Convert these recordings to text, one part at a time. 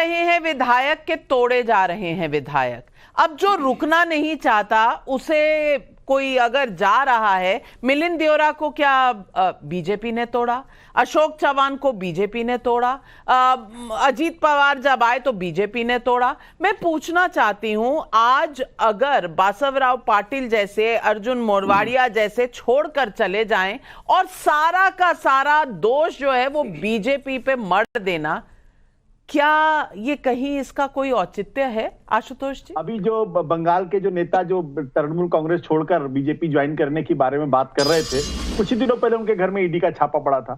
रहे हैं विधायक के तोड़े जा रहे हैं विधायक। अब जो रुकना नहीं चाहता उसे कोई अगर जा रहा है, मिलिंद देओरा को क्या बीजेपी ने तोड़ा, अशोक चव्हाण को बीजेपी ने तोड़ा, अजीत पवार जब आए तो बीजेपी ने तोड़ा। मैं पूछना चाहती हूं, आज अगर बासवराव पाटिल जैसे, अर्जुन मोरवाड़िया जैसे छोड़कर चले जाएं और सारा का सारा दोष जो है वो बीजेपी पे मढ़ देना, क्या ये कहीं इसका कोई औचित्य है आशुतोष जी? अभी जो बंगाल के जो नेता जो तृणमूल कांग्रेस छोड़कर बीजेपी ज्वाइन करने के बारे में बात कर रहे थे, कुछ ही दिनों पहले उनके घर में ईडी का छापा पड़ा था।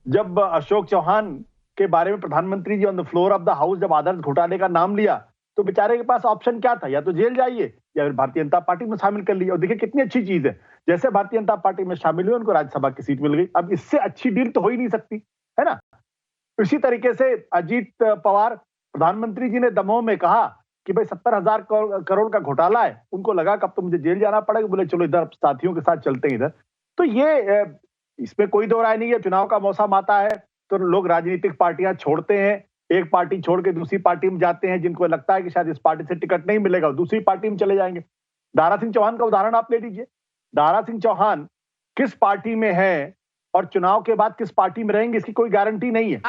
जब अशोक चौहान के बारे में प्रधानमंत्री जी on the floor of the house जब आदर्श घोटाले का नाम लिया, तो बेचारे के पास ऑप्शन क्या था? या तो जेल जाइए या फिर भारतीय जनता पार्टी में शामिल कर लिया। और देखिए कितनी अच्छी चीज है, जैसे भारतीय जनता पार्टी में शामिल हुए उनको राज्यसभा की सीट मिल गई। अब इससे अच्छी डील तो हो ही नहीं सकती, है ना? इसी तरीके से अजीत पवार, प्रधानमंत्री जी ने दमोह में कहा कि भाई 70,000 करोड़ का घोटाला है, उनको लगा कि अब तो मुझे जेल जाना पड़ेगा, बोले चलो इधर साथियों के साथ चलते हैं इधर। तो ये इसमें कोई दो राय नहीं है। चुनाव का मौसम आता है तो लोग राजनीतिक पार्टियां छोड़ते हैं, एक पार्टी छोड़ के दूसरी पार्टी में जाते हैं, जिनको लगता है कि शायद इस पार्टी से टिकट नहीं मिलेगा, दूसरी पार्टी में चले जाएंगे। दारा सिंह चौहान का उदाहरण आप ले लीजिए। दारा सिंह चौहान किस पार्टी में है और चुनाव के बाद किस पार्टी में रहेंगे, इसकी कोई गारंटी नहीं है।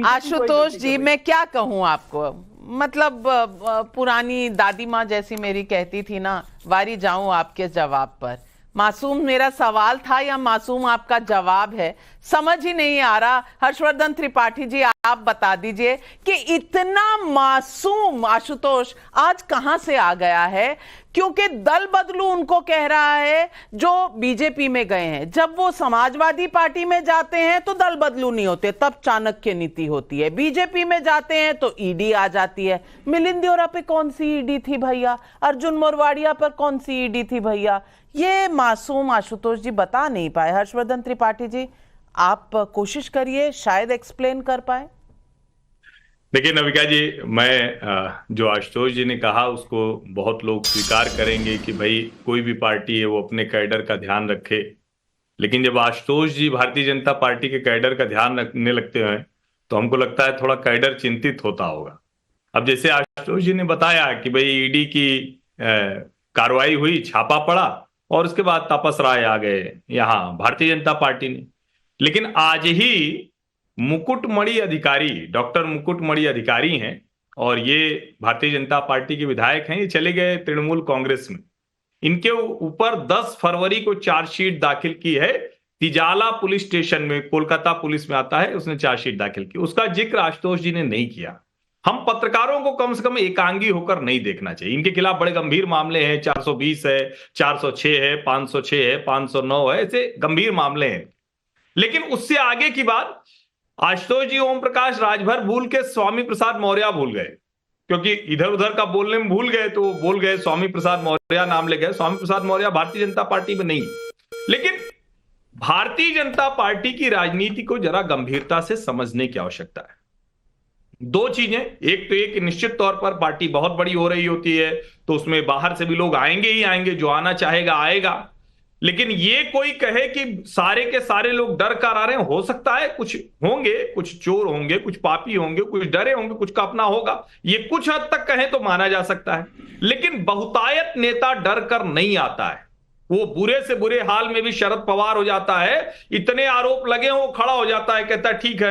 आशुतोष जी मैं क्या कहूं आपको, मतलब पुरानी दादी माँ जैसी मेरी कहती थी ना, वारी जाऊं आपके जवाब पर। मासूम मेरा सवाल था या मासूम आपका जवाब है, समझ ही नहीं आ रहा। हर्षवर्धन त्रिपाठी जी आप बता दीजिए कि इतना मासूम आशुतोष आज कहां से आ गया है? क्योंकि दल बदलू उनको कह रहा है जो बीजेपी में गए हैं, जब वो समाजवादी पार्टी में जाते हैं तो दल बदलू नहीं होते, तब चाणक्य नीति होती है। बीजेपी में जाते हैं तो ईडी आ जाती है। मिलिंद देओरा पे कौन सी ईडी थी भैया? अर्जुन मोरवाड़िया पर कौन सी ईडी थी भैया? ये मासूम आशुतोष जी बता नहीं पाए। हर्षवर्धन त्रिपाठी जी आप कोशिश करिए, शायद एक्सप्लेन कर पाए। देखिए नविका जी, मैं जो आशुतोष जी ने कहा उसको बहुत लोग स्वीकार करेंगे कि भाई कोई भी पार्टी है वो अपने कैडर का ध्यान रखे, लेकिन जब आशुतोष जी भारतीय जनता पार्टी के कैडर का ध्यान रखने लगते हैं तो हमको लगता है थोड़ा कैडर चिंतित होता होगा। अब जैसे आशुतोष जी ने बताया कि भाई ईडी की कार्रवाई हुई, छापा पड़ा और उसके बाद तापस राय आ गए यहाँ भारतीय जनता पार्टी ने, लेकिन आज ही मुकुटमणि अधिकारी, डॉक्टर मुकुटमणि अधिकारी हैं और ये भारतीय जनता पार्टी के विधायक हैं, ये चले गए तृणमूल कांग्रेस में। इनके ऊपर 10 फरवरी को चार्जशीट दाखिल की है, तिजाला पुलिस स्टेशन में, कोलकाता पुलिस में आता है, उसने चार्जशीट दाखिल की। उसका जिक्र आशुतोष जी ने नहीं किया। हम पत्रकारों को कम से कम एकांगी होकर नहीं देखना चाहिए। इनके खिलाफ बड़े गंभीर मामले हैं, 420 है, 406 है, 506 है, 509 है, ऐसे गंभीर मामले हैं। लेकिन उससे आगे की बात आशुतोष जी ओम प्रकाश राजभर भूल के स्वामी प्रसाद मौर्य भूल गए, क्योंकि इधर उधर का बोलने में भूल गए तो बोल गए स्वामी प्रसाद मौर्य नाम ले गए। स्वामी प्रसाद मौर्य भारतीय जनता पार्टी में नहीं। लेकिन भारतीय जनता पार्टी की राजनीति को जरा गंभीरता से समझने की आवश्यकता है। दो चीजें, एक तो एक निश्चित तौर पर पार्टी बहुत बड़ी हो रही होती है तो उसमें बाहर से भी लोग आएंगे ही आएंगे, जो आना चाहेगा आएगा। लेकिन ये कोई कहे कि सारे के सारे लोग डर कर आ रहे हैं, हो सकता है कुछ होंगे, कुछ चोर होंगे, कुछ पापी होंगे, कुछ डरे होंगे, कुछ का अपना होगा, ये कुछ हद तक कहें तो माना जा सकता है। लेकिन बहुतायत नेता डर कर नहीं आता है। वो बुरे से बुरे हाल में भी शरद पवार हो जाता है, इतने आरोप लगे हो, खड़ा हो जाता है, कहता है ठीक है